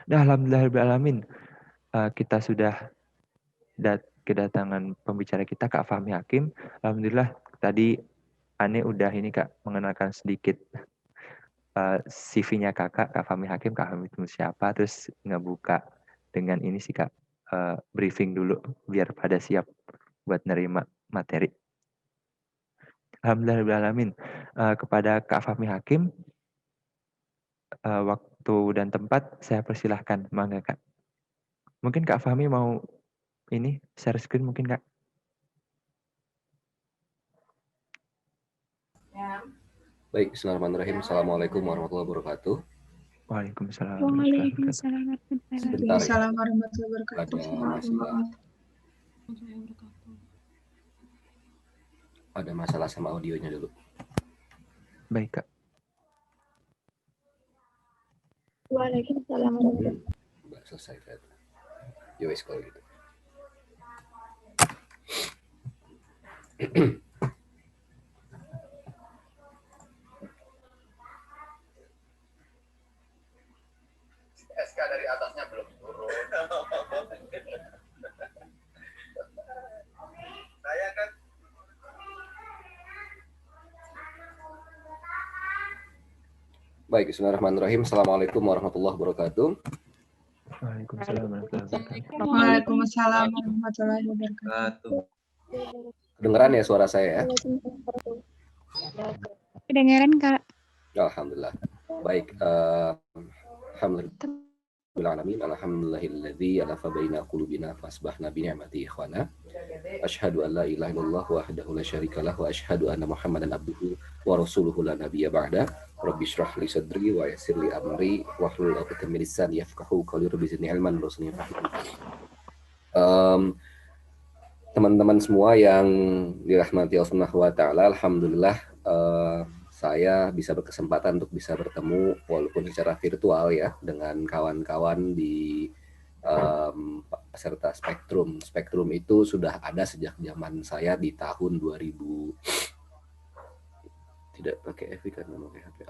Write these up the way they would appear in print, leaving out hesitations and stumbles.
Nah, alhamdulillahirobbilalamin, kita sudah kedatangan pembicara kita Kak Fahmi Hakim. Alhamdulillah tadi Ane udah ini Kak mengenalkan sedikit CV-nya Kak Fahmi Hakim, Kak Fahmi itu siapa, terus ngebuka dengan ini sih Kak, briefing dulu biar pada siap buat nerima materi. Alhamdulillahirobbilalamin, kepada Kak Fahmi Hakim, waktu dan tempat saya persilahkan, mangga Kak. Mungkin Kak Fahmi mau ini share screen mungkin Kak. Baik, bismillahirrahmanirrahim. Assalamualaikum warahmatullahi wabarakatuh. Waalaikumsalam. Waalaikumsalam Sebentar ya, warahmatullahi wabarakatuh. ada masalah sama audionya dulu. Baik Kak. Waalaikumsalam warahmatullahi wabarakatuh. Mbak selesai ternyata. Yowes kalau gitu. SK dari atasnya belum turun. Saya kan Baik, bismillahirrahmanirrahim. Assalamualaikum warahmatullahi wabarakatuh. Waalaikumsalam warahmatullahi wabarakatuh. Waalaikumsalam warahmatullahi wabarakatuh. Kedengeran ya suara saya ya? Kedengaran Kak. Alhamdulillah. Baik, alhamdulillahilladzi alafa baina qulubina fasbahna bi ni'mati ikhwana. Asyhadu an la ilaha illallah wahdahu la syarikalah wa asyhadu anna Muhammadan abduhu wa rasuluhu la nabiyya ba'da. Rabbi shrah li sadri wa yassir li amri wahlul 'uqdatam min lisani yafqahu qawli. Rabbi zidni ilman warzuqni fahman. Teman-teman semua yang dirahmati Allah Subhanahu wa taala, alhamdulillah saya bisa berkesempatan untuk bisa bertemu walaupun secara virtual ya dengan kawan-kawan di peserta Spektrum. Spektrum itu sudah ada sejak zaman saya di tahun 2000. Tidak pakai Evi karena pakai HP.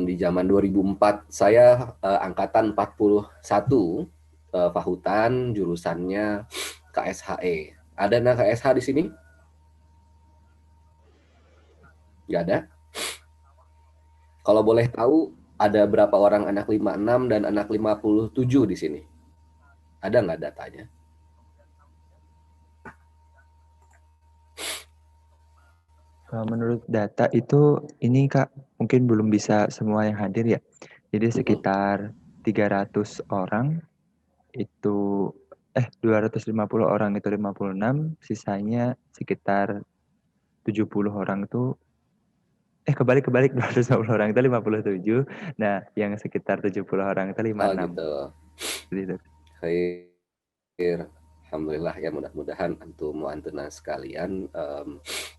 Di zaman 2004 saya angkatan 41, Fahutan, jurusannya KSHE. Ada anak KSH di sini? Nggak ada? Kalau boleh tahu, ada berapa orang anak 56 dan anak 57 di sini? Ada nggak datanya? Menurut data itu, ini Kak, mungkin belum bisa semua yang hadir ya. Jadi sekitar 300 orang, itu 250 orang itu 56, sisanya sekitar 70 orang itu kebalik 250 orang itu 57. Nah, yang sekitar 70 orang itu 56. Gitu. Gitu. Khair. Alhamdulillah ya, mudah-mudahan antum wa antuna sekalian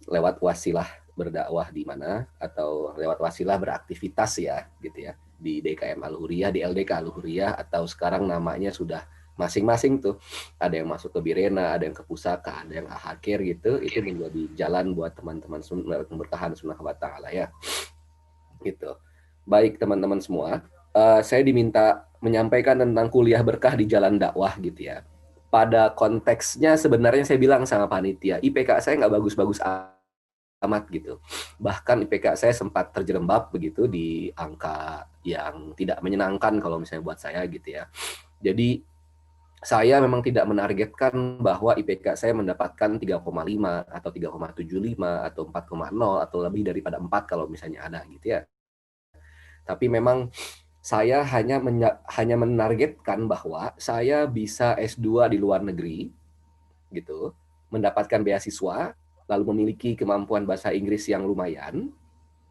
lewat wasilah berdakwah di mana atau lewat wasilah beraktivitas ya gitu ya di DKM Al-Huriyah, di LDK Al-Huriyah, atau sekarang namanya sudah masing-masing tuh, ada yang masuk ke Birena, ada yang ke Pusaka, ada yang Ahakir gitu. Itu menjadi jalan buat teman-teman bertahan sunnah wa ta'ala ya gitu. Baik teman-teman semua, saya diminta menyampaikan tentang kuliah berkah di jalan dakwah gitu ya. Pada konteksnya sebenarnya saya bilang sama panitia, IPK saya nggak bagus-bagus amat gitu. Bahkan IPK saya sempat terjerembab begitu di angka yang tidak menyenangkan kalau misalnya buat saya gitu ya. Jadi saya memang tidak menargetkan bahwa IPK saya mendapatkan 3,5 atau 3,75 atau 4,0 atau lebih daripada 4 kalau misalnya ada gitu ya. Tapi memang saya hanya menargetkan bahwa saya bisa S2 di luar negeri gitu, mendapatkan beasiswa, lalu memiliki kemampuan bahasa Inggris yang lumayan.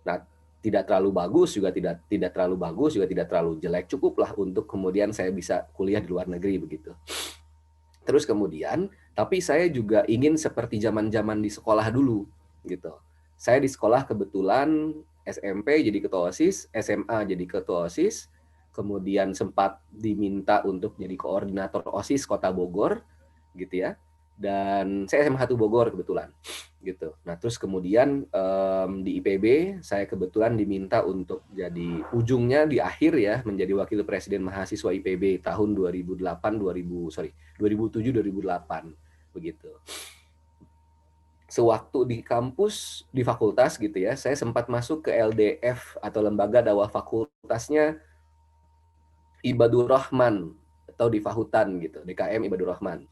Nah, tidak terlalu bagus juga tidak terlalu bagus juga tidak terlalu jelek, cukuplah untuk kemudian saya bisa kuliah di luar negeri begitu. Terus kemudian, tapi saya juga ingin seperti zaman-zaman di sekolah dulu gitu. Saya di sekolah kebetulan SMP jadi ketua OSIS, SMA jadi ketua OSIS, kemudian sempat diminta untuk jadi koordinator OSIS Kota Bogor gitu ya. dan saya SMA 1 Bogor kebetulan gitu. Nah terus kemudian di IPB saya kebetulan diminta untuk jadi ujungnya di akhir ya menjadi wakil presiden mahasiswa IPB tahun 2007-2008 begitu. Sewaktu di kampus di fakultas gitu ya, saya sempat masuk ke LDF atau lembaga dakwah fakultasnya Ibadur Rahman atau di Fahutan gitu, DKM Ibadur Rahman.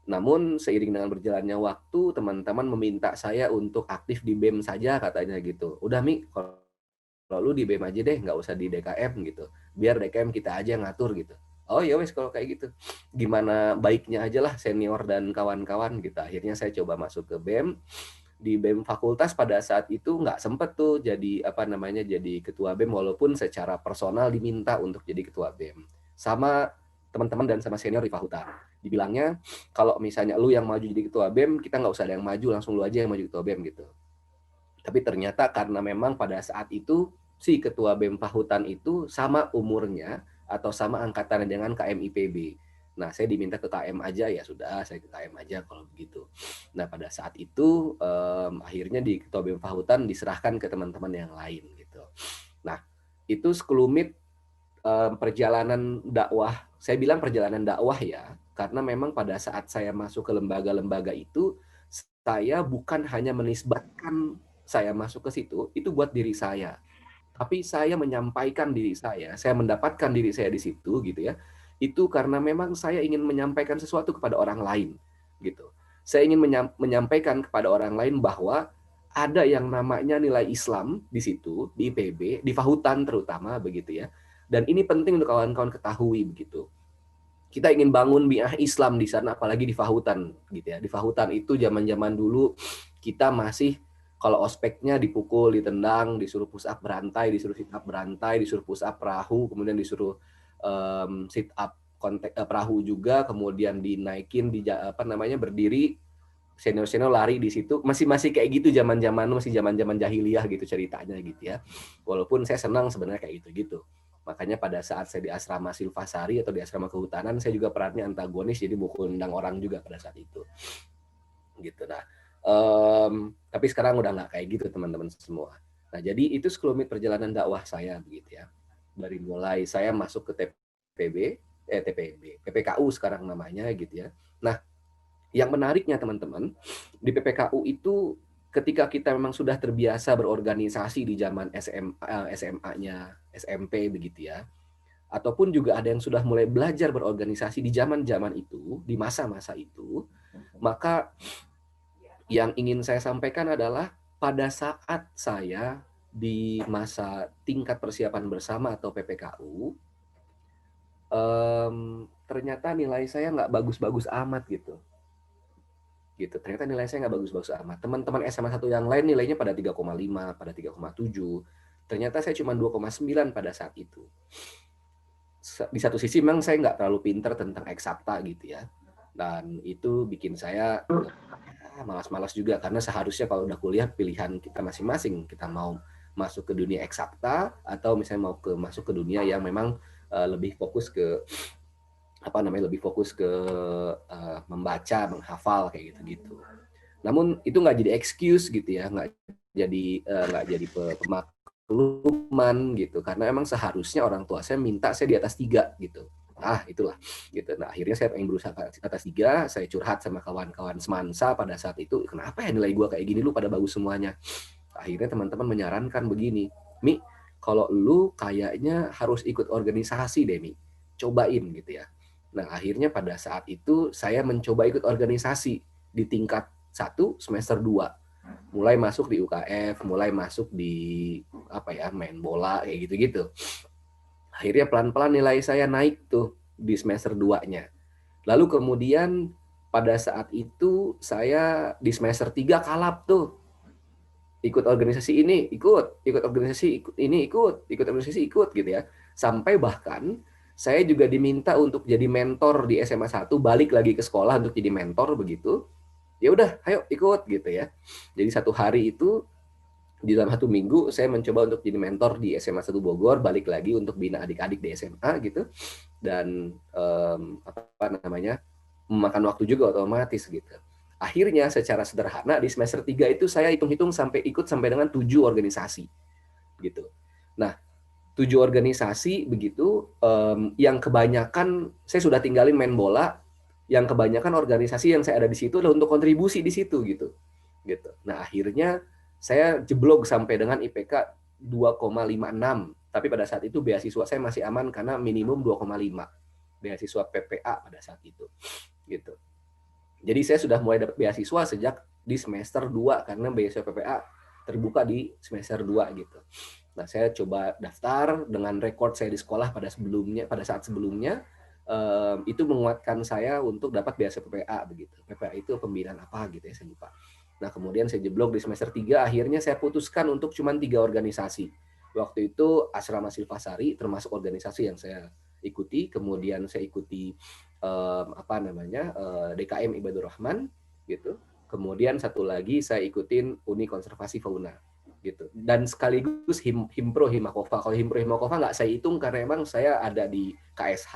Namun seiring dengan berjalannya waktu, teman-teman meminta saya untuk aktif di BEM saja katanya gitu. Udah Mi, kalau lu di BEM aja deh, nggak usah di DKM gitu. Biar DKM kita aja yang ngatur gitu. Oh ya wes kalau kayak gitu. Gimana baiknya aja lah senior dan kawan-kawan gitu. Akhirnya saya coba masuk ke BEM. Di BEM fakultas pada saat itu nggak sempet tuh jadi jadi ketua BEM walaupun secara personal diminta untuk jadi ketua BEM. Sama teman-teman dan sama senior di Fahutan. Dibilangnya kalau misalnya lu yang maju jadi ketua BEM, kita nggak usah ada yang maju, langsung lu aja yang maju ketua BEM gitu. Tapi ternyata karena memang pada saat itu si ketua BEM Fahutan itu sama umurnya atau sama angkatan dengan KM IPB. Nah, saya diminta ke KM aja, ya sudah, saya ke KM aja kalau begitu. Nah, pada saat itu akhirnya di ketua BEM Fahutan diserahkan ke teman-teman yang lain gitu. Nah, itu sekelumit perjalanan dakwah. Saya bilang perjalanan dakwah ya, karena memang pada saat saya masuk ke lembaga-lembaga itu, saya bukan hanya menisbatkan saya masuk ke situ, itu buat diri saya. Tapi saya menyampaikan diri saya mendapatkan diri saya di situ gitu ya. Itu karena memang saya ingin menyampaikan sesuatu kepada orang lain gitu. Saya ingin menyampaikan kepada orang lain bahwa ada yang namanya nilai Islam di situ, di IPB, di Fahutan terutama begitu ya. Dan ini penting untuk kawan-kawan ketahui begitu. Kita ingin bangun bi'ah Islam di sana, apalagi di Fahutan gitu ya. Di Fahutan itu zaman-zaman dulu kita masih kalau ospeknya dipukul, ditendang, disuruh push up berantai, disuruh sit up berantai, disuruh push up perahu, kemudian disuruh sit up perahu juga, kemudian dinaikin berdiri, senior lari di situ, masih kayak gitu zaman jahiliyah gitu ceritanya gitu ya. Walaupun saya senang sebenarnya kayak gitu. Makanya pada saat saya di asrama Silvasari atau di asrama kehutanan, saya juga perannya antagonis, jadi mukul nendang orang juga pada saat itu. Gitu. Nah, tapi sekarang udah nggak kayak gitu teman-teman semua. Nah, jadi itu sekelumit perjalanan dakwah saya begitu ya. Dari mulai saya masuk ke PPKU sekarang namanya gitu ya. Nah, yang menariknya teman-teman, di PPKU itu ketika kita memang sudah terbiasa berorganisasi di zaman SMA-nya, SMP begitu ya, ataupun juga ada yang sudah mulai belajar berorganisasi di zaman-zaman itu, di masa-masa itu, maka yang ingin saya sampaikan adalah pada saat saya di masa tingkat persiapan bersama atau PPKU, ternyata nilai saya nggak bagus-bagus amat gitu. Ternyata nilai saya nggak bagus-bagus amat. Teman-teman SMA 1 yang lain nilainya pada 3,5, pada 3,7. Ternyata saya cuma 2,9 pada saat itu. Di satu sisi memang saya nggak terlalu pinter tentang eksakta gitu ya. Dan itu bikin saya malas-malas juga, karena seharusnya kalau udah kuliah pilihan kita masing-masing. Kita mau masuk ke dunia eksakta atau misalnya mau masuk ke dunia yang memang lebih fokus ke membaca, menghafal kayak gitu-gitu. Namun itu nggak jadi excuse gitu ya, nggak jadi pemakluman gitu, karena emang seharusnya orang tua saya minta saya di atas 3 gitu. Itulah gitu. Nah, akhirnya saya pengen berusaha ke atas 3, saya curhat sama kawan-kawan semansa pada saat itu, kenapa ya nilai gua kayak gini, lu pada bagus semuanya. Akhirnya teman-teman menyarankan begini, Mi, kalau lu kayaknya harus ikut organisasi deh, Mi. Cobain gitu ya. Nah, akhirnya pada saat itu saya mencoba ikut organisasi di tingkat 1 semester 2. Mulai masuk di UKF, mulai masuk di main bola kayak gitu-gitu. Akhirnya pelan-pelan nilai saya naik tuh di semester 2-nya. Lalu kemudian pada saat itu saya di semester 3 kalap tuh. Ikut organisasi ini, ikut organisasi ini, ikut organisasi ikut gitu ya. Sampai bahkan saya juga diminta untuk jadi mentor di SMA 1, balik lagi ke sekolah untuk jadi mentor begitu. Ya udah, ayo ikut gitu ya. Jadi satu hari itu di dalam 1 minggu saya mencoba untuk jadi mentor di SMA 1 Bogor, balik lagi untuk bina adik-adik di SMA gitu. Dan memakan waktu juga otomatis gitu. Akhirnya secara sederhana di semester 3 itu saya hitung-hitung ikut sampai dengan 7 organisasi gitu. Nah, 7 organisasi begitu, yang kebanyakan saya sudah tinggalin main bola, yang kebanyakan organisasi yang saya ada di situ adalah untuk kontribusi di situ gitu. Nah, akhirnya saya jeblok sampai dengan IPK 2,56. Tapi pada saat itu beasiswa saya masih aman karena minimum 2,5. Beasiswa PPA pada saat itu. Gitu. Jadi saya sudah mulai dapat beasiswa sejak di semester 2 karena beasiswa PPA terbuka di semester 2 gitu. Nah, saya coba daftar dengan rekor saya di sekolah pada saat sebelumnya, itu menguatkan saya untuk dapat beasiswa PPA begitu. PPA itu pembinaan apa gitu ya, saya lupa. Nah, kemudian saya jeblok di semester 3, akhirnya saya putuskan untuk cuma 3 organisasi. Waktu itu Asrama Silvasari termasuk organisasi yang saya ikuti, kemudian saya ikuti DKM Ibadur Rahman gitu. Kemudian satu lagi saya ikutin Uni Konservasi Fauna gitu. Dan sekaligus Himpro Himakova. Kalau Himpro Himakova nggak saya hitung karena emang saya ada di KSH,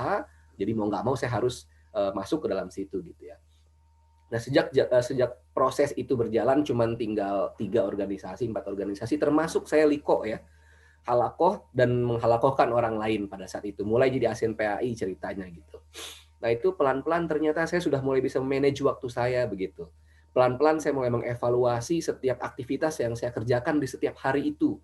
jadi mau nggak mau saya harus masuk ke dalam situ gitu ya. Nah, sejak proses itu berjalan cuman tinggal 3 organisasi, 4 organisasi termasuk saya liko ya. Halakoh dan menghalakohkan orang lain pada saat itu. Mulai jadi ASEAN PAI ceritanya gitu. Nah, itu pelan-pelan ternyata saya sudah mulai bisa manage waktu saya begitu. Pelan-pelan saya mulai mengevaluasi setiap aktivitas yang saya kerjakan di setiap hari itu.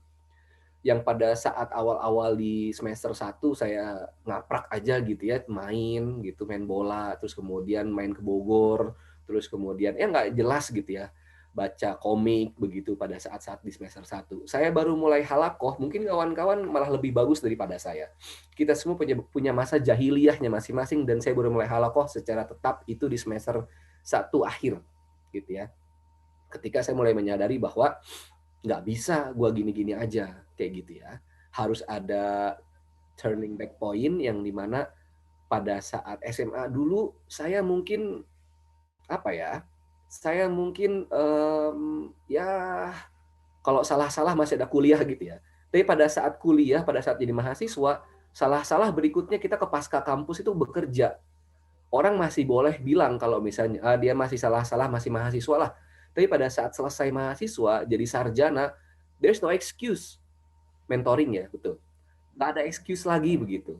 Yang pada saat awal-awal di semester 1 saya ngaprak aja gitu ya, main bola, terus kemudian main ke Bogor, terus kemudian ya nggak jelas gitu ya, baca komik begitu pada saat-saat di semester 1. Saya baru mulai halakoh, mungkin kawan-kawan malah lebih bagus daripada saya. Kita semua punya masa jahiliyahnya masing-masing, dan saya baru mulai halakoh secara tetap itu di semester 1 akhir gitu ya. Ketika saya mulai menyadari bahwa nggak bisa gua gini-gini aja kayak gitu ya. Harus ada turning back point yang dimana pada saat SMA dulu saya mungkin saya mungkin ya kalau salah-salah masih ada kuliah gitu ya. Tapi pada saat kuliah, pada saat jadi mahasiswa, salah-salah berikutnya kita ke pasca kampus itu bekerja. Orang masih boleh bilang kalau misalnya dia masih salah-salah, masih mahasiswa lah. Tapi pada saat selesai mahasiswa, jadi sarjana, there's no excuse. Mentoring ya, betul. Nggak ada excuse lagi begitu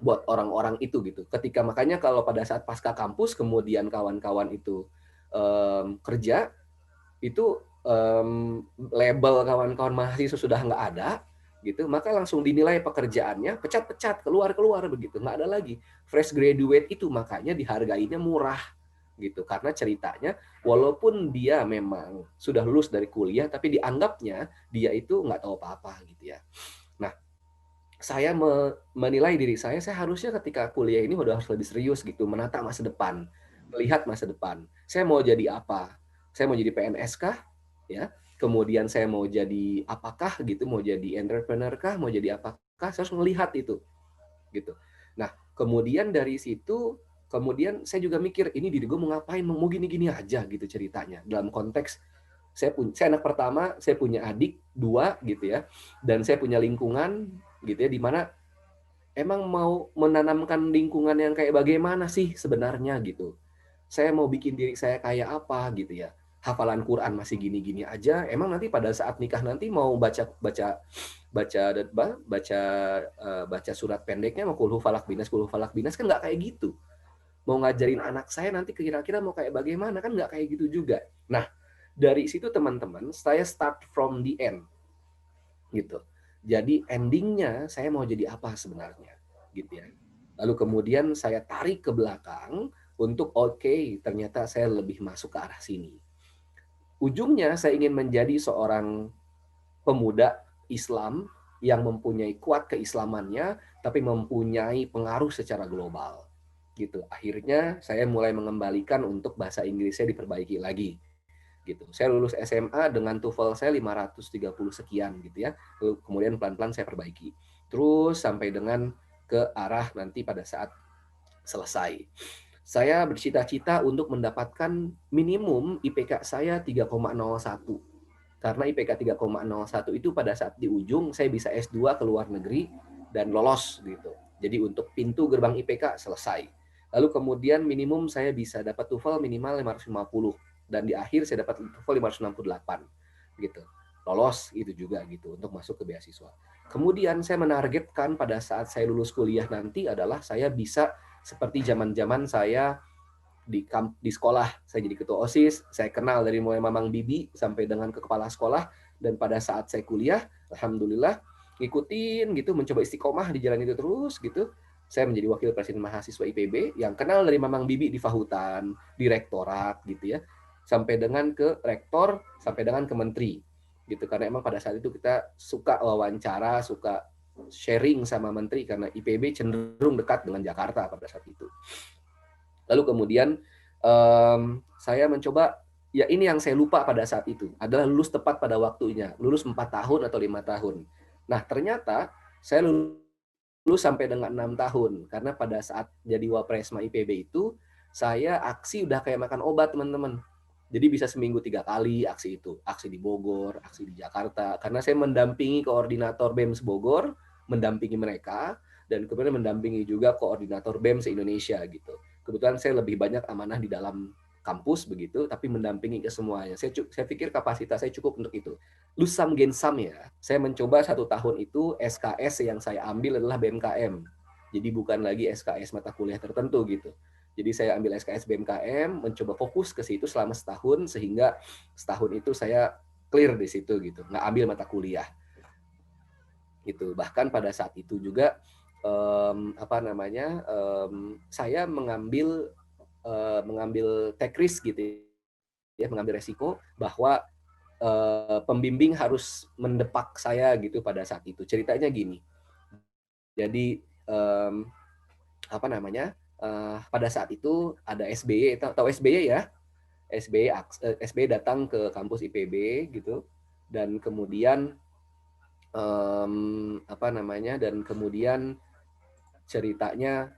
buat orang-orang itu gitu. Ketika makanya kalau pada saat pasca kampus kemudian kawan-kawan itu kerja, itu label kawan-kawan mahasiswa sudah nggak ada gitu, maka langsung dinilai pekerjaannya pecat-pecat, keluar begitu, nggak ada lagi fresh graduate itu. Makanya dihargainya murah gitu, karena ceritanya walaupun dia memang sudah lulus dari kuliah tapi dianggapnya dia itu nggak tahu apa-apa gitu ya. Nah, saya menilai diri saya harusnya ketika kuliah ini udah harus lebih serius gitu, menata masa depan, melihat masa depan. Saya mau jadi apa? Saya mau jadi PNS kah? Ya. Kemudian saya mau jadi apakah gitu, mau jadi entrepreneur kah, mau jadi apakah? Saya harus melihat itu. Gitu. Nah, kemudian dari situ kemudian saya juga mikir, ini diri gue mau ngapain, mau gini-gini aja gitu ceritanya. Dalam konteks saya anak pertama, saya punya adik 2 gitu ya. Dan saya punya lingkungan gitu ya, di mana emang mau menanamkan lingkungan yang kayak bagaimana sih sebenarnya gitu. Saya mau bikin diri saya kayak apa gitu ya. Hafalan Quran masih gini-gini aja. Emang nanti pada saat nikah nanti mau baca surat pendeknya mau kulhu falak binas kan nggak kayak gitu. Mau ngajarin anak saya nanti kira-kira mau kayak bagaimana kan nggak kayak gitu juga. Nah, dari situ teman-teman saya start from the end gitu. Jadi endingnya saya mau jadi apa sebenarnya gitu ya. Lalu kemudian saya tarik ke belakang untuk ternyata saya lebih masuk ke arah sini. Ujungnya saya ingin menjadi seorang pemuda Islam yang mempunyai kuat keislamannya tapi mempunyai pengaruh secara global gitu. Akhirnya saya mulai mengembalikan untuk bahasa Inggrisnya diperbaiki lagi gitu. Saya lulus SMA dengan TOEFL saya 530 sekian gitu ya. Lalu kemudian pelan-pelan saya perbaiki. Terus sampai dengan ke arah nanti pada saat selesai. Saya bercita-cita untuk mendapatkan minimum IPK saya 3,01. Karena IPK 3,01 itu pada saat di ujung saya bisa S2 ke luar negeri dan lolos gitu. Jadi untuk pintu gerbang IPK selesai. Lalu kemudian minimum saya bisa dapat TOEFL minimal 550 dan di akhir saya dapat TOEFL 568 gitu. Lolos itu juga gitu untuk masuk ke beasiswa. Kemudian saya menargetkan pada saat saya lulus kuliah nanti adalah saya bisa seperti zaman-zaman saya di sekolah. Saya jadi ketua OSIS, saya kenal dari mulai Mamang Bibi sampai dengan ke kepala sekolah, dan pada saat saya kuliah, alhamdulillah ngikutin gitu, mencoba istiqomah di jalan itu terus gitu. Saya menjadi wakil presiden mahasiswa IPB yang kenal dari Mamang Bibi di Fahutan, di rektorat gitu ya, sampai dengan ke rektor, sampai dengan ke menteri gitu. Karena emang pada saat itu kita suka wawancara, suka sharing sama menteri karena IPB cenderung dekat dengan Jakarta pada saat itu. Lalu kemudian saya mencoba, ya ini yang saya lupa pada saat itu, adalah lulus tepat pada waktunya, lulus 4 tahun atau 5 tahun. Nah ternyata saya lulus sampai dengan 6 tahun, karena pada saat jadi Wapresma IPB itu, saya aksi udah kayak makan obat teman-teman. Jadi bisa seminggu 3 kali aksi itu, aksi di Bogor, aksi di Jakarta, karena saya mendampingi koordinator BEM Bogor, mendampingi mereka, dan kemudian mendampingi juga koordinator BEM se-Indonesia gitu. Kebetulan saya lebih banyak amanah di dalam kampus begitu, tapi mendampingi ke semuanya. Saya pikir kapasitas saya cukup untuk itu. Lusam gensam ya. Saya mencoba 1 tahun itu SKS yang saya ambil adalah BMKM. Jadi bukan lagi SKS mata kuliah tertentu gitu. Jadi saya ambil SKS BMKM, mencoba fokus ke situ selama setahun, sehingga setahun itu saya clear di situ gitu, nggak ambil mata kuliah. Gitu. Bahkan pada saat itu juga saya mengambil take risk gitu ya, mengambil resiko bahwa pembimbing harus mendepak saya gitu pada saat itu. Ceritanya gini, jadi pada saat itu ada SBY, tahu SBY ya? SBY datang ke kampus IPB gitu, dan kemudian dan kemudian ceritanya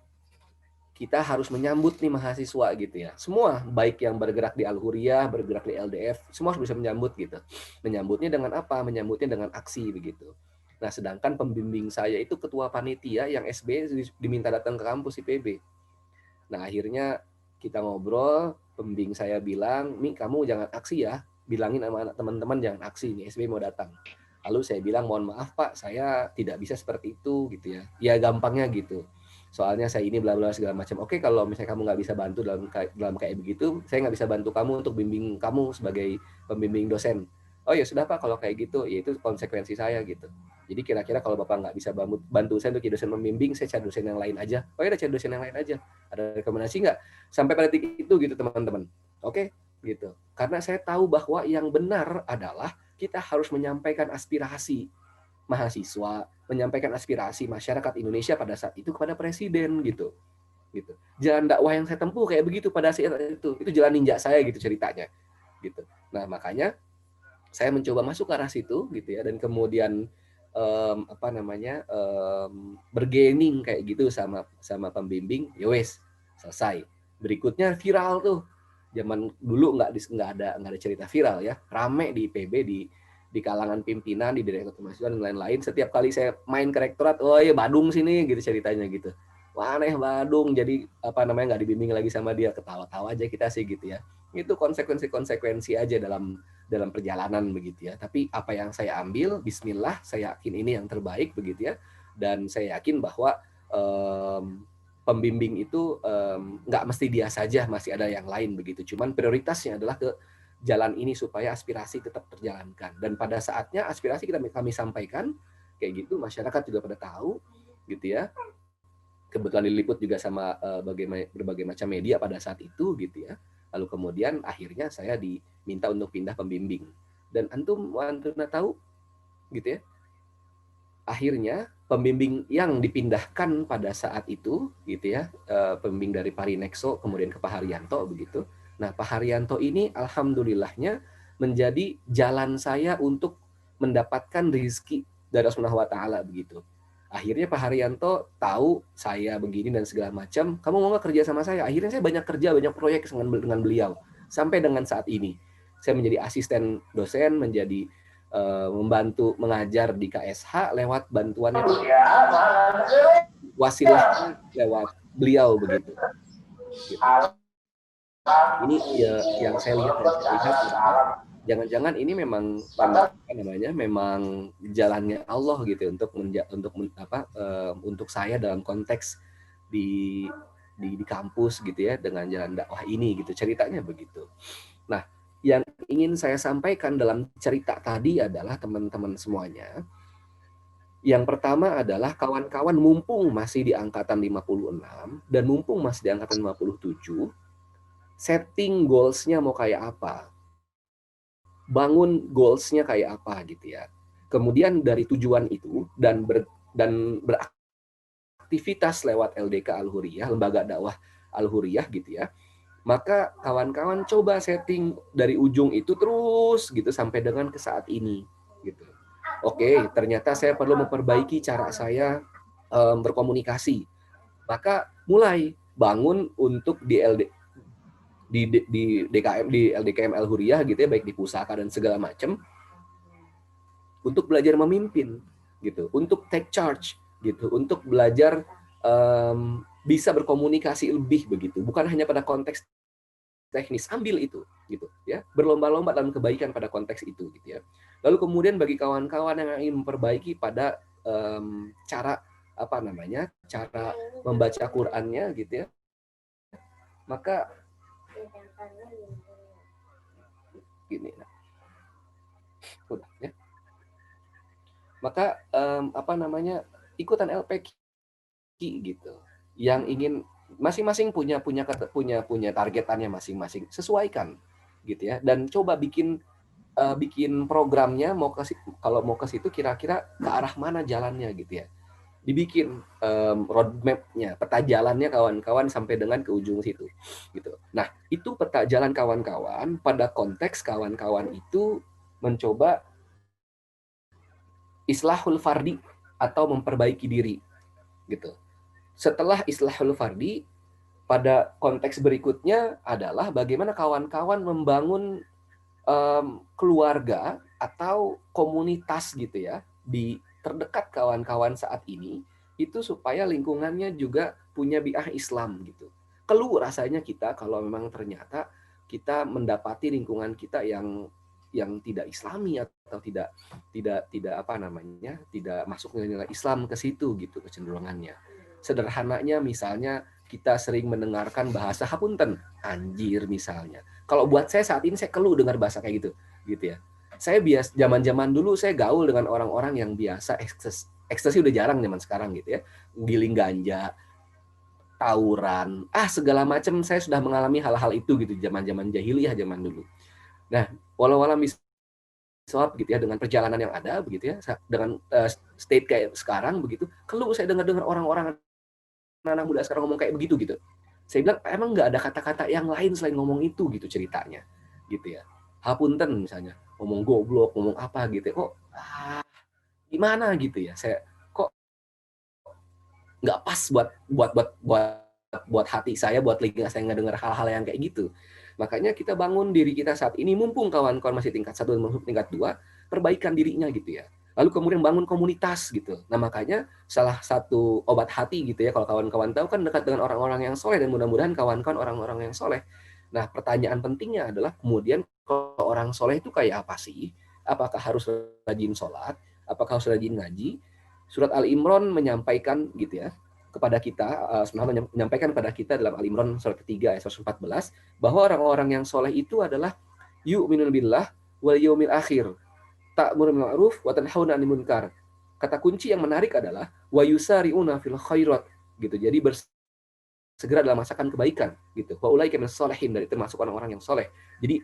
kita harus menyambut nih mahasiswa gitu ya. Semua baik yang bergerak di Al-Huriyah, bergerak di LDF, semua harus bisa menyambut gitu. Menyambutnya dengan apa? Menyambutnya dengan aksi begitu. Nah, sedangkan pembimbing saya itu ketua panitia yang SB diminta datang ke kampus IPB. Nah, akhirnya kita ngobrol, pembimbing saya bilang, "Mi, kamu jangan aksi ya. Bilangin sama teman-teman jangan aksi nih, SB mau datang." Lalu saya bilang, "Mohon maaf Pak, saya tidak bisa seperti itu," gitu ya. Ya gampangnya gitu. Soalnya saya ini bla bla segala macam. Oke, kalau misalnya kamu nggak bisa bantu dalam kayak begitu, saya nggak bisa bantu kamu untuk bimbing kamu sebagai pembimbing dosen. Oh ya sudah Pak, kalau kayak gitu, ya itu konsekuensi saya gitu. Jadi kira-kira kalau Bapak nggak bisa bantu saya untuk jadi dosen pembimbing, saya cari dosen yang lain aja. Oh ya udah, cari dosen yang lain aja. Ada rekomendasi nggak? Sampai pada titik itu gitu teman-teman. Oke, gitu. Karena saya tahu bahwa yang benar adalah kita harus menyampaikan aspirasi mahasiswa, menyampaikan aspirasi masyarakat Indonesia pada saat itu kepada presiden gitu. Gitu. Jalan dakwah yang saya tempuh kayak begitu pada saat itu jalan ninja saya gitu ceritanya. Gitu. Nah, makanya saya mencoba masuk ke arah situ gitu ya, dan kemudian bergaining kayak gitu sama pembimbing, ya wes selesai. Berikutnya viral tuh. Zaman dulu nggak ada cerita viral ya, rame di IPB, di kalangan pimpinan, di direktur mahasiswa dan lain-lain. Setiap kali saya main ke rektorat, oh ya Badung sini gitu ceritanya gitu. Wah, aneh Badung, jadi nggak dibimbing lagi sama dia, ketawa-tawa aja kita sih gitu ya. Itu konsekuensi aja dalam perjalanan begitu ya. Tapi apa yang saya ambil, bismillah, saya yakin ini yang terbaik begitu ya. Dan saya yakin bahwa pembimbing itu nggak mesti dia saja, masih ada yang lain begitu. Cuman prioritasnya adalah ke jalan ini supaya aspirasi tetap terjalankan. Dan pada saatnya aspirasi kami sampaikan kayak gitu, masyarakat juga pada tahu gitu ya. Kebetulan diliput juga sama berbagai macam media pada saat itu gitu ya. Lalu kemudian akhirnya saya diminta untuk pindah pembimbing. Dan antum tahu gitu ya. Akhirnya pembimbing yang dipindahkan pada saat itu gitu ya, pembimbing dari Parinexo kemudian ke Pak Haryanto begitu. Nah, Pak Haryanto ini alhamdulillahnya menjadi jalan saya untuk mendapatkan rezeki dari Allah Subhanahu wa taala begitu. Akhirnya Pak Haryanto tahu saya begini dan segala macam, kamu mau nggak kerja sama saya? Akhirnya saya banyak kerja, banyak proyek dengan beliau. Sampai dengan saat ini. Saya menjadi asisten dosen, menjadi membantu mengajar di KSH lewat bantuannya wasilah lewat beliau begitu. Gitu. Ini ya yang saya lihat jangan-jangan ini memang jalannya Allah gitu untuk saya dalam konteks di kampus gitu ya, dengan jalan dakwah ini gitu, ceritanya begitu. Nah, yang ingin saya sampaikan dalam cerita tadi adalah teman-teman semuanya, yang pertama adalah kawan-kawan mumpung masih di angkatan 56 dan mumpung masih di angkatan 57, setting goals-nya mau kayak apa, bangun goals-nya kayak apa gitu ya. Kemudian dari tujuan itu dan beraktivitas lewat LDK Al-Huriyah, lembaga dakwah Al-Huriyah gitu ya. Maka kawan-kawan coba setting dari ujung itu terus gitu sampai dengan ke saat ini gitu. Oke, ternyata saya perlu memperbaiki cara saya berkomunikasi. Maka mulai bangun untuk di LDKM Al-Huriyah gitu ya, baik di pusaka dan segala macam, untuk belajar memimpin gitu, untuk take charge gitu, untuk belajar bisa berkomunikasi lebih begitu, bukan hanya pada konteks teknis, ambil itu gitu ya, berlomba-lomba dalam kebaikan pada konteks itu gitu ya. Lalu kemudian bagi kawan-kawan yang ingin memperbaiki pada cara cara membaca Qur'annya gitu ya, maka gini, udah ya. Maka ikutan LPQ gitu. Yang ingin masing-masing punya targetannya masing-masing, sesuaikan gitu ya, dan coba bikin programnya kalau mau ke situ kira-kira ke arah mana jalannya gitu ya. Dibikin roadmap-nya, peta jalannya kawan-kawan sampai dengan ke ujung situ gitu. Nah, itu peta jalan kawan-kawan pada konteks kawan-kawan itu mencoba islahul fardi atau memperbaiki diri gitu. Setelah islahul fardi, pada konteks berikutnya adalah bagaimana kawan-kawan membangun keluarga atau komunitas gitu ya di terdekat kawan-kawan saat ini, itu supaya lingkungannya juga punya bi'ah Islam gitu. Keluh rasanya kita kalau memang ternyata kita mendapati lingkungan kita yang tidak Islami atau tidak masuk nilai-nilai Islam ke situ gitu kecenderungannya. Sederhananya misalnya kita sering mendengarkan bahasa hapunten, anjir misalnya. Kalau buat saya saat ini saya keluh dengar bahasa kayak gitu ya. Saya zaman-zaman dulu saya gaul dengan orang-orang yang biasa ekstasi udah jarang zaman sekarang gitu ya. Giling ganja, tawuran, segala macam, saya sudah mengalami hal-hal itu gitu zaman-zaman jahiliyah zaman dulu. Nah, walau-walau misal gitu ya, dengan perjalanan yang ada begitu ya, dengan state kayak sekarang begitu, keluh saya dengar orang-orang anak muda sekarang ngomong kayak begitu gitu. Saya bilang emang nggak ada kata-kata yang lain selain ngomong itu gitu ceritanya gitu ya. Hapunten misalnya, ngomong goblok, ngomong apa gitu ya, kok gimana gitu ya, saya kok nggak pas buat hati saya, buat telinga saya ngedengar hal-hal yang kayak gitu. Makanya kita bangun diri kita saat ini, mumpung kawan-kawan masih tingkat 1 dan tingkat 2, perbaikan dirinya gitu ya. Lalu kemudian bangun komunitas gitu. Nah makanya salah satu obat hati gitu ya, kalau kawan-kawan tahu kan dekat dengan orang-orang yang soleh, dan mudah-mudahan kawan-kawan orang-orang yang soleh. Nah pertanyaan pentingnya adalah kemudian kalau orang soleh itu kayak apa sih? Apakah harus rajin sholat? Apakah harus rajin ngaji? Surat Al-Imran menyampaikan gitu ya kepada kita, menyampaikan kepada kita dalam Al-Imran surat ketiga ayat 114 bahwa orang-orang yang soleh itu adalah yu'minun billah wal yaumil akhir, ta'muru bil ma'ruf wa tanhauna 'anil munkar. Kata kunci yang menarik adalah wa yusari'una fil khairat gitu. Jadi segera dalam masakan kebaikan gitu. Wa ulaika minas sholihin, dari termasuk orang-orang yang soleh. Jadi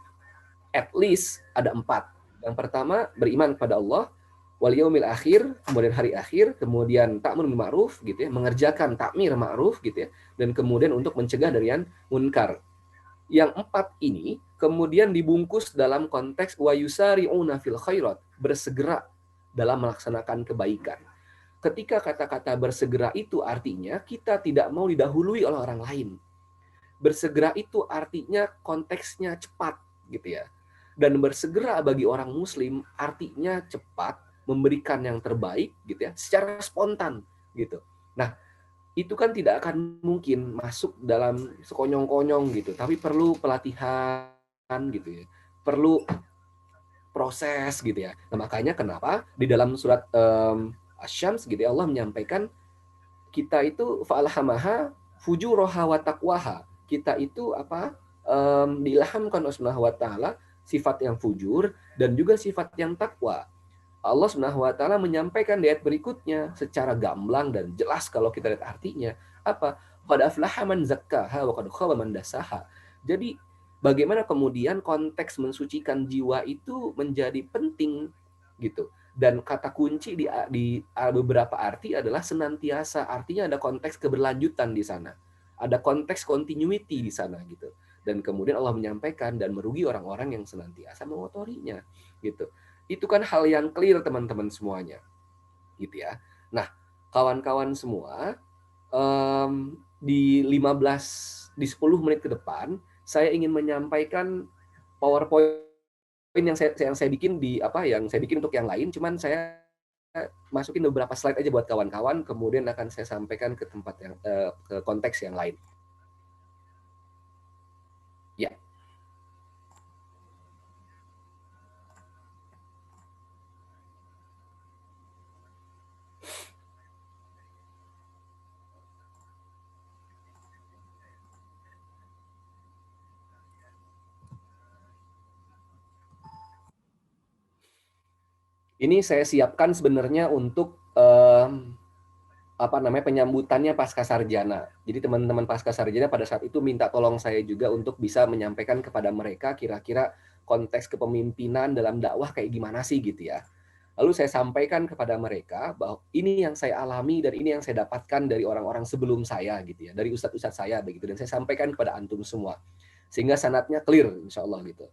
at least ada 4. Yang pertama beriman kepada Allah, wal yaumil akhir, kemudian hari akhir, kemudian ta'muru bil ma'ruf gitu ya, mengerjakan takmir ma'ruf gitu ya, dan kemudian untuk mencegah dari yang munkar. Yang 4 ini kemudian dibungkus dalam konteks wa yusari'una fil khairat, bersegera dalam melaksanakan kebaikan. Ketika kata-kata bersegera itu artinya kita tidak mau didahului oleh orang lain. Bersegera itu artinya konteksnya cepat gitu ya. Dan bersegera bagi orang muslim artinya cepat, memberikan yang terbaik gitu ya, secara spontan gitu. Nah, itu kan tidak akan mungkin masuk dalam sekonyong-konyong gitu, tapi perlu pelatihan gitu ya, perlu proses gitu ya. Nah, makanya kenapa di dalam surat Asy-Syams gitu ya, Allah menyampaikan kita itu fa'alhamaha fujuraha wa taqwaha. Kita itu apa? Diilhamkan oleh Subhanahu wa taala sifat yang fujur dan juga sifat yang takwa. Allah Subhanahu wa taala menyampaikan di ayat berikutnya secara gamblang dan jelas kalau kita lihat artinya apa? Qad aflaha man zakkaha wa qad khaba man dassaha. Jadi bagaimana kemudian konteks mensucikan jiwa itu menjadi penting gitu. Dan kata kunci di beberapa arti adalah senantiasa, artinya ada konteks keberlanjutan di sana. Ada konteks continuity di sana gitu. Dan kemudian Allah menyampaikan dan merugi orang-orang yang senantiasa mengotorinya gitu. Itu kan hal yang clear teman-teman semuanya gitu ya. Nah, kawan-kawan semua, di 10 menit ke depan saya ingin menyampaikan PowerPoint yang saya bikin yang saya bikin untuk yang lain, cuman saya masukin beberapa slide aja buat kawan-kawan, kemudian akan saya sampaikan ke tempat yang ke konteks yang lain. Ya. Ini saya siapkan sebenarnya untuk penyambutannya pasca sarjana. Jadi teman-teman pasca sarjana pada saat itu minta tolong saya juga untuk bisa menyampaikan kepada mereka kira-kira konteks kepemimpinan dalam dakwah kayak gimana sih gitu ya. Lalu saya sampaikan kepada mereka bahwa ini yang saya alami dan ini yang saya dapatkan dari orang-orang sebelum saya gitu ya, dari ustadz-ustadz saya begitu, dan saya sampaikan kepada antum semua. Sehingga sanadnya clear insyaallah gitu.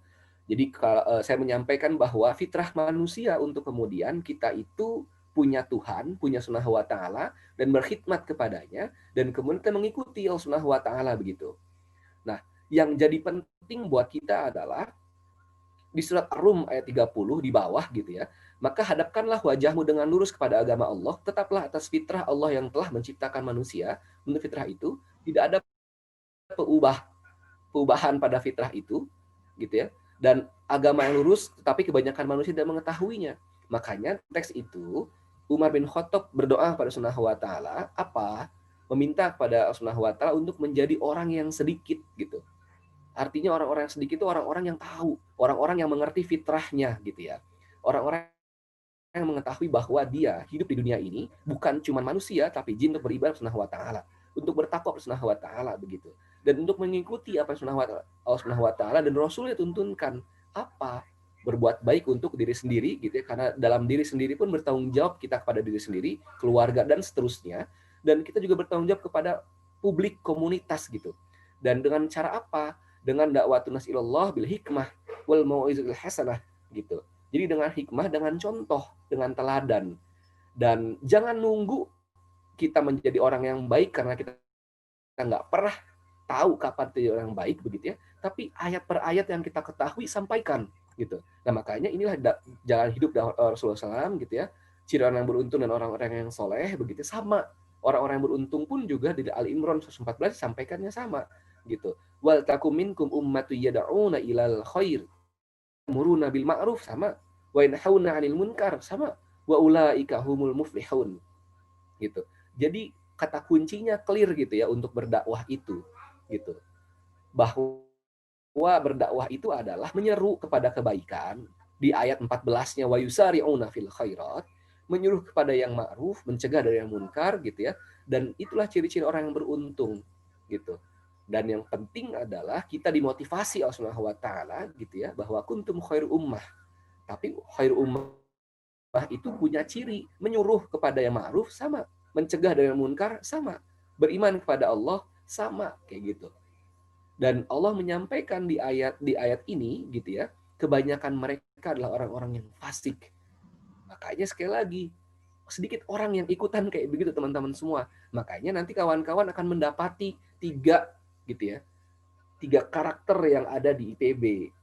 Jadi saya menyampaikan bahwa fitrah manusia untuk kemudian kita itu punya Tuhan, punya Subhanahu wa taala dan berkhidmat kepadanya dan kemudian kita mengikuti Allah Subhanahu wa taala begitu. Nah, yang jadi penting buat kita adalah di surat Ar-Rum ayat 30 di bawah gitu ya. Maka hadapkanlah wajahmu dengan lurus kepada agama Allah, tetaplah atas fitrah Allah yang telah menciptakan manusia. Menurut fitrah itu tidak ada perubahan pada fitrah itu gitu ya. Dan agama yang lurus, tetapi kebanyakan manusia tidak mengetahuinya. Makanya teks itu Umar bin Khattab berdoa pada Subhanahu wa taala meminta kepada Subhanahu wa taala untuk menjadi orang yang sedikit gitu. Artinya orang-orang yang sedikit itu orang-orang yang tahu, orang-orang yang mengerti fitrahnya gitu ya. Orang-orang yang mengetahui bahwa dia hidup di dunia ini bukan cuma manusia tapi jin untuk beribadah Subhanahu wa taala, untuk bertakwa Subhanahu wa taala begitu. Dan untuk mengikuti apa yang Allah Subhanahu wa taala dan Rasulnya tuntunkan berbuat baik untuk diri sendiri gitu ya, karena dalam diri sendiri pun bertanggung jawab kita kepada diri sendiri, keluarga dan seterusnya, dan kita juga bertanggung jawab kepada publik komunitas gitu. Dan dengan cara apa? Dengan dakwatun nas ilallah bil hikmah wal mau'izatil hasanah gitu. Jadi dengan hikmah, dengan contoh, dengan teladan. Dan jangan nunggu kita menjadi orang yang baik karena kita nggak pernah tahu kapan jadi orang baik begitu ya, tapi ayat per ayat yang kita ketahui sampaikan gitu. Nah makanya inilah jalan hidup Rasulullah SAW gitu ya. Ciri orang yang beruntung dan orang-orang yang soleh begitu sama. Orang-orang yang beruntung pun juga di Ali Imran 114 sampaikannya sama gitu. Wal takum minkum ummatu yad'una ilal khair muruna bil ma'ruf sama wa yanhauna 'anil munkar sama wa ulaika humul muflihun gitu. Jadi kata kuncinya clear gitu ya untuk berdakwah itu gitu. Bahwa berdakwah itu adalah menyeru kepada kebaikan di ayat 14-nya wa yusari'una fil khairat, menyuruh kepada yang ma'ruf, mencegah dari yang munkar gitu ya. Dan itulah ciri-ciri orang yang beruntung gitu. Dan yang penting adalah kita dimotivasi oleh Allah Subhanahu wa taala gitu ya, bahwa kuntum khairu ummah. Tapi khairu ummah itu punya ciri menyuruh kepada yang ma'ruf sama, mencegah dari yang munkar sama, beriman kepada Allah sama kayak gitu. Dan Allah menyampaikan di ayat ini gitu ya, kebanyakan mereka adalah orang-orang yang fasik. Makanya sekali lagi sedikit orang yang ikutan kayak begitu teman-teman semua. Makanya nanti kawan-kawan akan mendapati 3 karakter yang ada di IPB.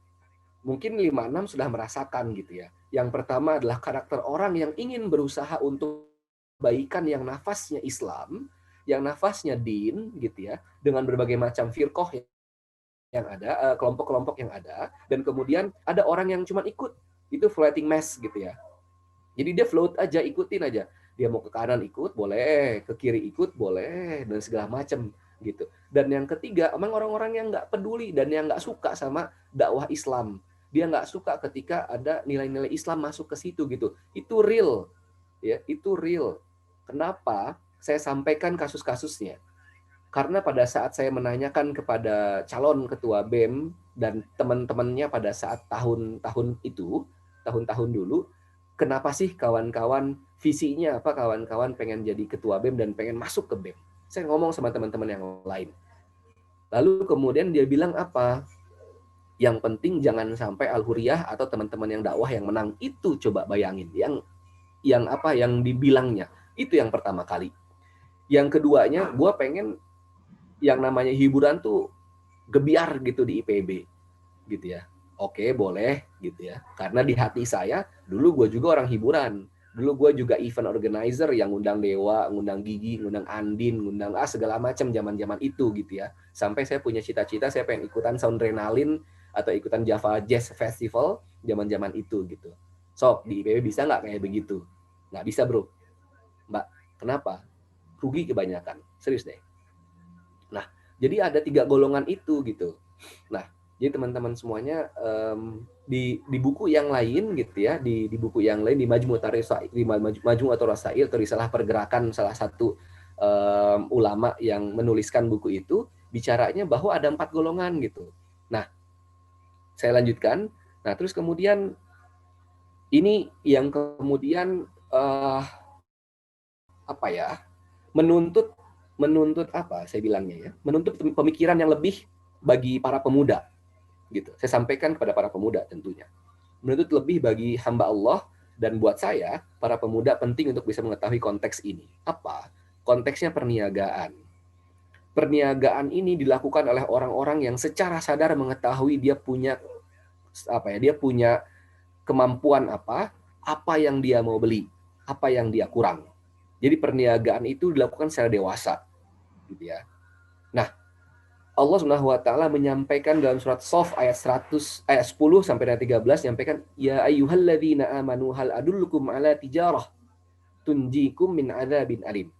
Mungkin 5-6 sudah merasakan gitu ya. Yang pertama adalah karakter orang yang ingin berusaha untuk kebaikan yang nafasnya Islam, yang nafasnya din gitu ya, dengan berbagai macam firqah yang ada, kelompok-kelompok yang ada, dan kemudian ada orang yang cuma ikut, itu floating mass gitu ya. Jadi dia float aja, ikutin aja. Dia mau ke kanan ikut, boleh. Ke kiri ikut, boleh. Dan segala macam gitu. Dan yang ketiga, emang orang-orang yang nggak peduli dan yang nggak suka sama dakwah Islam. Dia nggak suka ketika ada nilai-nilai Islam masuk ke situ gitu. Itu real. Ya, itu real. Kenapa? Saya sampaikan kasus-kasusnya. Karena pada saat saya menanyakan kepada calon ketua BEM dan teman-temannya pada saat tahun-tahun itu, tahun-tahun dulu, kenapa sih kawan-kawan visinya apa, kawan-kawan pengen jadi ketua BEM dan pengen masuk ke BEM? Saya ngomong sama teman-teman yang lain. Lalu kemudian dia bilang apa? Yang penting jangan sampai Al-Huriyah atau teman-teman yang dakwah yang menang. Itu coba bayangin. Yang dibilangnya. Itu yang pertama kali. Yang keduanya, gue pengen yang namanya hiburan tuh gebiar gitu di IPB gitu ya. Oke, boleh gitu ya. Karena di hati saya dulu gue juga orang hiburan. Dulu gue juga event organizer yang ngundang Dewa, ngundang Gigi, ngundang Andin, ngundang segala macam zaman-zaman itu gitu ya. Sampai saya punya cita-cita saya pengen ikutan Soundrenalin atau ikutan Java Jazz Festival zaman-zaman itu gitu. So, di IPB bisa nggak kayak begitu? Nggak bisa, bro. Mbak, kenapa? Rugi kebanyakan. Serius deh. Nah, jadi ada 3 golongan itu gitu. Nah, jadi teman-teman semuanya di buku yang lain gitu ya, di buku yang lain di Majmu' atau Rasail atau Risalah Pergerakan salah satu ulama yang menuliskan buku itu bicaranya bahwa ada 4 golongan gitu. Nah, saya lanjutkan. Nah, terus kemudian ini yang kemudian apa ya? menuntut apa saya bilangnya ya, menuntut pemikiran yang lebih bagi para pemuda gitu. Saya sampaikan kepada para pemuda tentunya menuntut lebih bagi hamba Allah, dan buat saya para pemuda penting untuk bisa mengetahui konteks ini. Apa konteksnya? Perniagaan ini dilakukan oleh orang-orang yang secara sadar mengetahui dia punya dia punya kemampuan apa yang dia mau beli, apa yang dia kurang. Jadi perniagaan itu dilakukan secara dewasa, gitu ya. Nah, Allah Subhanahu wa taala menyampaikan dalam surat Shaf ayat 10 sampai 13 menyampaikan ya ayyuhalladzina amanu hal adullukum ala tijarah tunjikum min adzabin alim.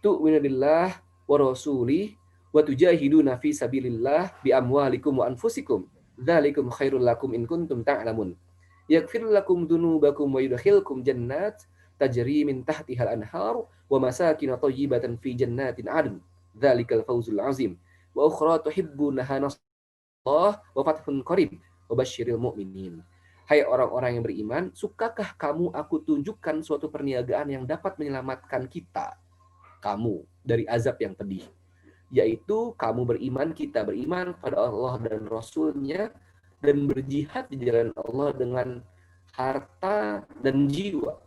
Tu'minu billah wa rasulih wa tujahiduna fi sabilillah bi amwalikum wa anfusikum. Dzalikum khairul lakum in kuntum ta'lamun. Yaghfir lakum dzunubakum wa yudkhilkum jannat tajri min tahtihal anhar wa masakin thayyibatan fi jannatin 'adn. Dzalikal fawzul 'azim. Wa ukhra tuhibbunaha nasrullah wa fathun qarib wa basyiril mu'minin. Hai orang-orang yang beriman, sukakah kamu aku tunjukkan suatu perniagaan yang dapat menyelamatkan kamu dari azab yang pedih, yaitu kamu beriman, kita beriman pada Allah dan Rasul-Nya dan berjihad di jalan Allah dengan harta dan jiwa.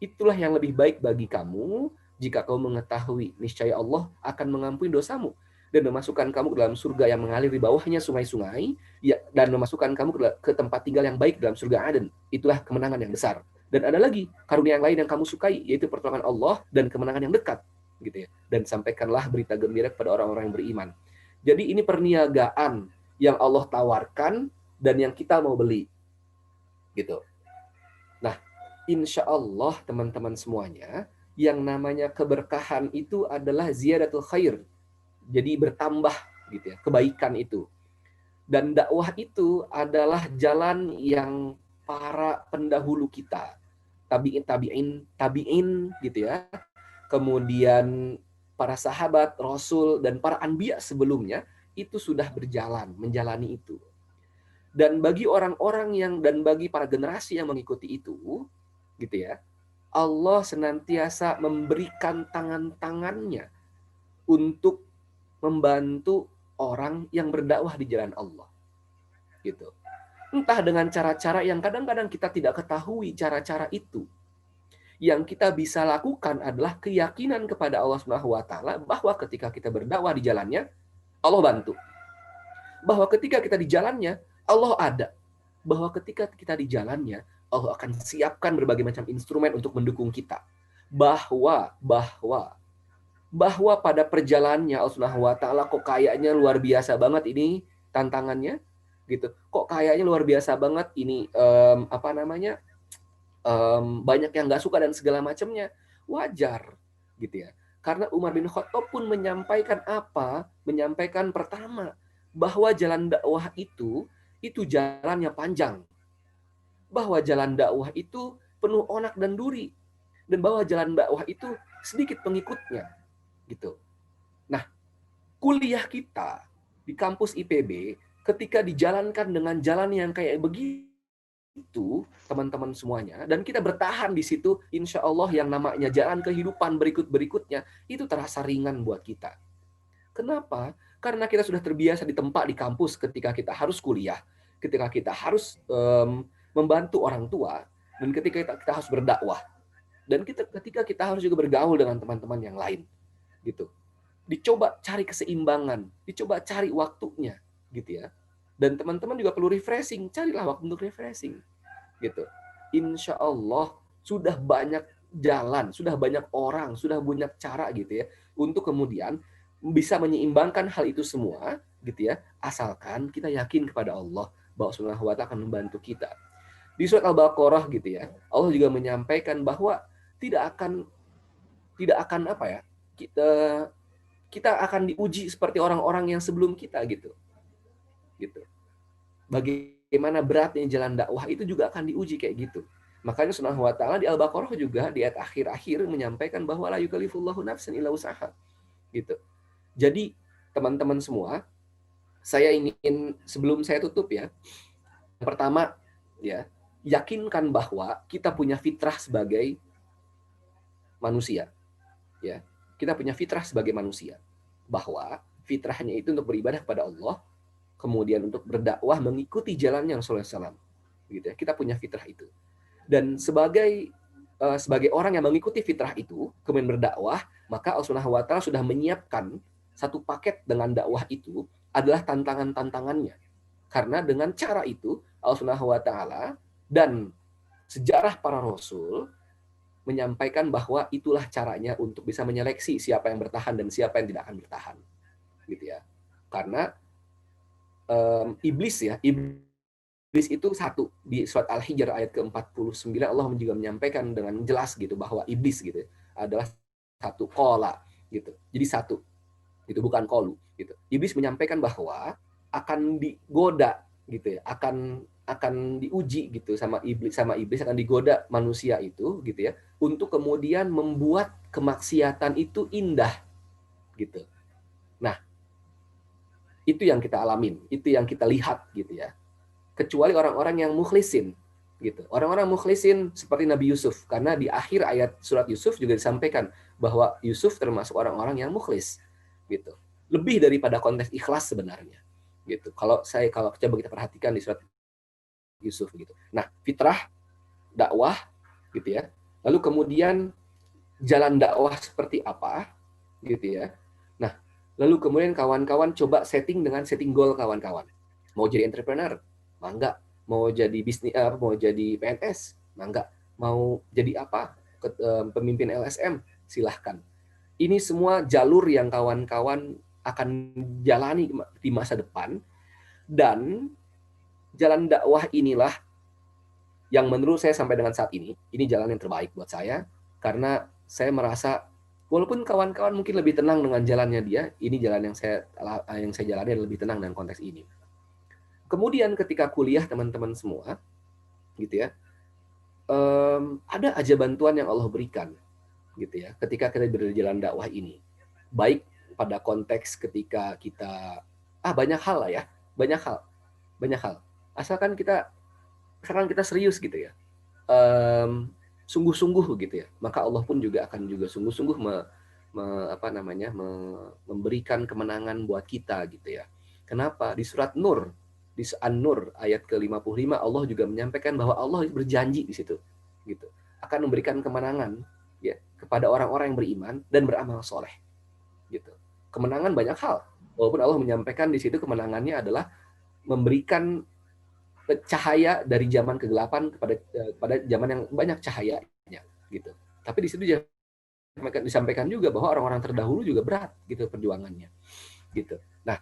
Itulah yang lebih baik bagi kamu jika kamu mengetahui niscaya Allah akan mengampuni dosamu dan memasukkan kamu ke dalam surga yang mengalir di bawahnya sungai-sungai, ya, dan memasukkan kamu ke tempat tinggal yang baik dalam surga Aden. Itulah kemenangan yang besar. Dan ada lagi karunia yang lain yang kamu sukai, yaitu pertolongan Allah dan kemenangan yang dekat, gitu ya. Dan sampaikanlah berita gembira kepada orang-orang yang beriman. Jadi ini perniagaan yang Allah tawarkan dan yang kita mau beli, gitu. Nah, insya Allah teman-teman semuanya, yang namanya keberkahan itu adalah ziyadatul khair. Jadi bertambah gitu ya, kebaikan itu. Dan dakwah itu adalah jalan yang para pendahulu kita, tabi'in gitu ya. Kemudian para sahabat, rasul dan para anbiya sebelumnya itu sudah berjalan, menjalani itu. Dan bagi orang-orang dan bagi para generasi yang mengikuti itu, gitu ya, Allah senantiasa memberikan tangan-tangannya untuk membantu orang yang berdakwah di jalan Allah, gitu. Entah dengan cara-cara yang kadang-kadang kita tidak ketahui cara-cara itu. Yang kita bisa lakukan adalah keyakinan kepada Allah Subhanahu wa taala bahwa ketika kita berdakwah di jalannya, Allah bantu. Bahwa ketika kita di jalannya, Allah ada. Bahwa ketika kita di jalannya, Allah akan siapkan berbagai macam instrumen untuk mendukung kita. Bahwa bahwa pada perjalanannya Allah Subhanahu wa taala kok kayaknya luar biasa banget ini tantangannya gitu. Kok kayaknya luar biasa banget ini banyak yang nggak suka dan segala macamnya. Wajar gitu ya. Karena Umar bin Khattab pun menyampaikan apa? Menyampaikan pertama bahwa jalan dakwah itu jalannya panjang. Bahwa jalan dakwah itu penuh onak dan duri, dan bahwa jalan dakwah itu sedikit pengikutnya gitu. Nah, kuliah kita di kampus IPB ketika dijalankan dengan jalan yang kayak begitu, teman-teman semuanya, dan kita bertahan di situ, insya Allah yang namanya jalan kehidupan berikutnya itu terasa ringan buat kita. Kenapa? Karena kita sudah terbiasa ditempa di kampus ketika kita harus kuliah, ketika kita harus membantu orang tua, dan ketika kita harus berdakwah, dan ketika kita harus juga bergaul dengan teman-teman yang lain, gitu. Dicoba cari keseimbangan, dicoba cari waktunya, gitu ya. Dan teman-teman juga perlu refreshing, carilah waktu untuk refreshing, gitu. Insya Allah sudah banyak jalan, sudah banyak orang, sudah banyak cara, gitu ya, untuk kemudian bisa menyeimbangkan hal itu semua, gitu ya. Asalkan kita yakin kepada Allah bahwa Subhanahu wa Ta'ala akan membantu kita. Di surat Al-Baqarah, gitu ya, Allah juga menyampaikan bahwa tidak akan apa ya, kita akan diuji seperti orang-orang yang sebelum kita gitu. Bagaimana beratnya jalan dakwah itu juga akan diuji kayak gitu. Makanya Subhanahu wa Ta'ala di Al-Baqarah juga di ayat akhir-akhir menyampaikan bahwa la yukallifullahu nafsan illa wus'aha gitu. Jadi teman-teman semua, saya ingin sebelum saya tutup ya, pertama ya, yakinkan bahwa kita punya fitrah sebagai manusia. Ya, kita punya fitrah sebagai manusia, bahwa fitrahnya itu untuk beribadah kepada Allah, kemudian untuk berdakwah mengikuti jalannya Rasulullah SAW. Gitu ya, kita punya fitrah itu. Dan sebagai orang yang mengikuti fitrah itu, kemudian berdakwah, maka Allah Subhanahu wa Ta'ala sudah menyiapkan satu paket dengan dakwah itu adalah tantangan-tantangannya. Karena dengan cara itu Allah Subhanahu wa Ta'ala dan sejarah para rasul menyampaikan bahwa itulah caranya untuk bisa menyeleksi siapa yang bertahan dan siapa yang tidak akan bertahan, gitu ya. Karena iblis itu satu di surat Al-Hijr ayat ke-49 Allah juga menyampaikan dengan jelas gitu bahwa iblis gitu adalah satu kola gitu. Jadi satu, itu bukan kolu gitu. Iblis menyampaikan bahwa akan digoda gitu ya, akan diuji gitu sama iblis akan digoda manusia itu gitu ya, untuk kemudian membuat kemaksiatan itu indah gitu. Nah, itu yang kita alamin, itu yang kita lihat gitu ya. Kecuali orang-orang yang mukhlisin gitu. Orang-orang mukhlisin seperti Nabi Yusuf, karena di akhir ayat surat Yusuf juga disampaikan bahwa Yusuf termasuk orang-orang yang mukhlis gitu. Lebih daripada konteks ikhlas sebenarnya gitu. Kalau coba kita perhatikan di surat Yusuf gitu. Nah, fitrah dakwah gitu ya. Lalu kemudian jalan dakwah seperti apa gitu ya. Nah, lalu kemudian kawan-kawan coba setting goal kawan-kawan. Mau jadi entrepreneur? Mangga. Mau jadi mau jadi PNS? Mangga. Mau jadi apa? Pemimpin LSM? Silahkan. Ini semua jalur yang kawan-kawan akan jalani di masa depan, dan jalan dakwah inilah yang menurut saya sampai dengan saat ini jalan yang terbaik buat saya, karena saya merasa walaupun kawan-kawan mungkin lebih tenang dengan jalannya dia, ini jalan yang saya jalani lebih tenang dengan konteks ini. Kemudian ketika kuliah teman-teman semua, gitu ya, ada aja bantuan yang Allah berikan, gitu ya, ketika kita berjalan dakwah ini, baik pada konteks ketika kita banyak hal lah ya, banyak hal. Asalkan kita serius gitu ya, sungguh-sungguh gitu ya, maka Allah pun juga akan sungguh-sungguh memberikan kemenangan buat kita gitu ya. Kenapa? Di surat Nur, di An-Nur ayat ke-55 Allah juga menyampaikan bahwa Allah berjanji di situ gitu, akan memberikan kemenangan ya kepada orang-orang yang beriman dan beramal soleh gitu. Kemenangan banyak hal, walaupun Allah menyampaikan di situ kemenangannya adalah memberikan cahaya dari zaman kegelapan kepada zaman yang banyak cahayanya gitu. Tapi di situ disampaikan juga bahwa orang-orang terdahulu juga berat gitu perjuangannya gitu. Nah,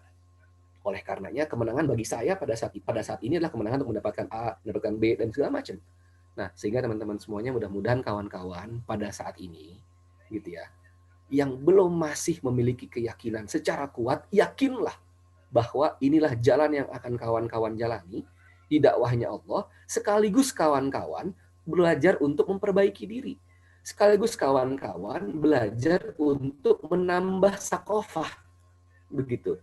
oleh karenanya kemenangan bagi saya pada saat ini adalah kemenangan untuk mendapatkan A, mendapatkan B dan segala macam. Nah, sehingga teman-teman semuanya mudah-mudahan kawan-kawan pada saat ini gitu ya, yang belum masih memiliki keyakinan secara kuat, yakinlah bahwa inilah jalan yang akan kawan-kawan jalani di dakwahnya Allah, sekaligus kawan-kawan belajar untuk memperbaiki diri. Sekaligus kawan-kawan belajar untuk menambah sakofah, begitu,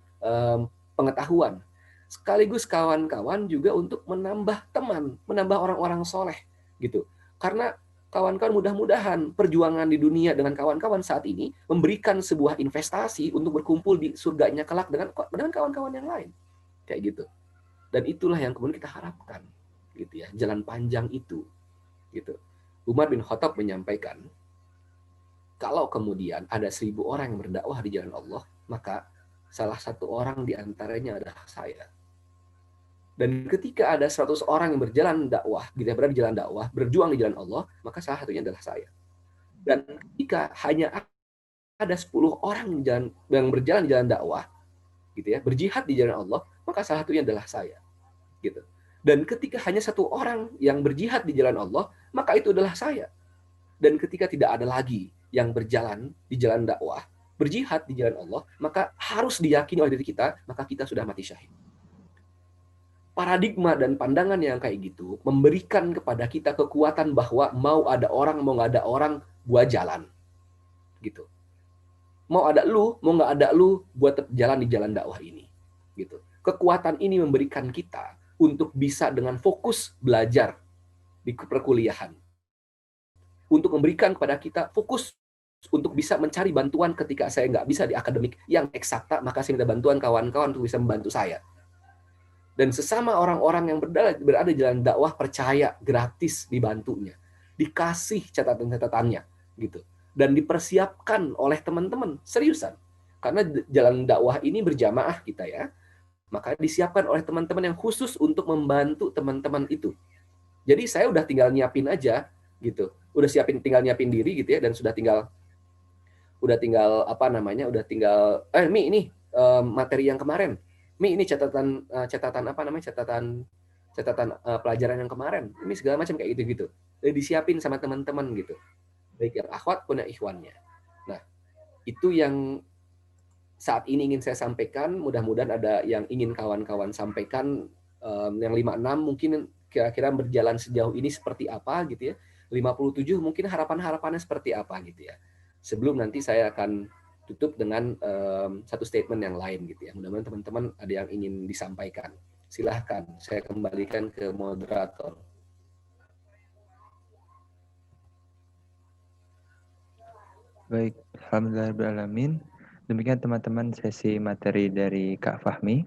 pengetahuan. Sekaligus kawan-kawan juga untuk menambah teman, menambah orang-orang soleh, gitu. Karena kawan-kawan mudah-mudahan perjuangan di dunia dengan kawan-kawan saat ini memberikan sebuah investasi untuk berkumpul di surganya kelak dengan kawan-kawan yang lain, kayak gitu. Dan itulah yang kemudian kita harapkan, gitu ya, jalan panjang itu, gitu. Umar bin Khattab menyampaikan, kalau kemudian ada 1.000 orang yang berdakwah di jalan Allah, maka salah satu orang di antaranya adalah saya. Dan ketika ada 100 orang yang berjalan dakwah, gitu ya, berada di jalan dakwah, berjuang di jalan Allah, maka salah satunya adalah saya. Dan ketika hanya ada 10 orang yang berjalan di jalan dakwah, gitu ya, berjihad di jalan Allah, maka salah satunya adalah saya. Gitu. Dan ketika hanya 1 orang yang berjihad di jalan Allah, maka itu adalah saya. Dan ketika tidak ada lagi yang berjalan di jalan dakwah, berjihad di jalan Allah, maka harus diyakini oleh diri kita, maka kita sudah mati syahid. Paradigma dan pandangan yang kayak gitu memberikan kepada kita kekuatan bahwa mau ada orang, mau nggak ada orang, gua jalan. Gitu. Mau ada lu, mau nggak ada lu, gua tetap jalan di jalan dakwah ini. Gitu. Kekuatan ini memberikan kita untuk bisa dengan fokus belajar di perkuliahan. Untuk memberikan kepada kita fokus untuk bisa mencari bantuan ketika saya nggak bisa di akademik yang eksakta, maka saya minta bantuan kawan-kawan untuk bisa membantu saya. Dan sesama orang-orang yang berada di jalan dakwah percaya gratis dibantunya, dikasih catatan-catatannya, gitu, dan dipersiapkan oleh teman-teman seriusan. Karena jalan dakwah ini berjamaah kita ya, maka disiapkan oleh teman-teman yang khusus untuk membantu teman-teman itu. Jadi saya udah tinggal nyiapin aja, gitu, tinggal nyiapin diri gitu ya, dan udah tinggal apa namanya, udah tinggal Mi ini materi yang kemarin. Mi ini catatan apa namanya, catatan pelajaran yang kemarin, ini segala macam kayak gitu-gitu. Jadi disiapin sama teman-teman gitu, baik yang akhwat pun yang ikhwannya. Nah, itu yang saat ini ingin saya sampaikan. Mudah-mudahan ada yang ingin kawan-kawan sampaikan. Yang 56 mungkin kira-kira berjalan sejauh ini seperti apa gitu ya. 57 mungkin harapan-harapannya seperti apa gitu ya. Sebelum nanti saya akan tutup dengan satu statement yang lain gitu ya. Mudah-mudahan teman-teman ada yang ingin disampaikan. Silahkan, saya kembalikan ke moderator. Baik, alhamdulillahirrahmanirrahim. Demikian teman-teman sesi materi dari Kak Fahmi.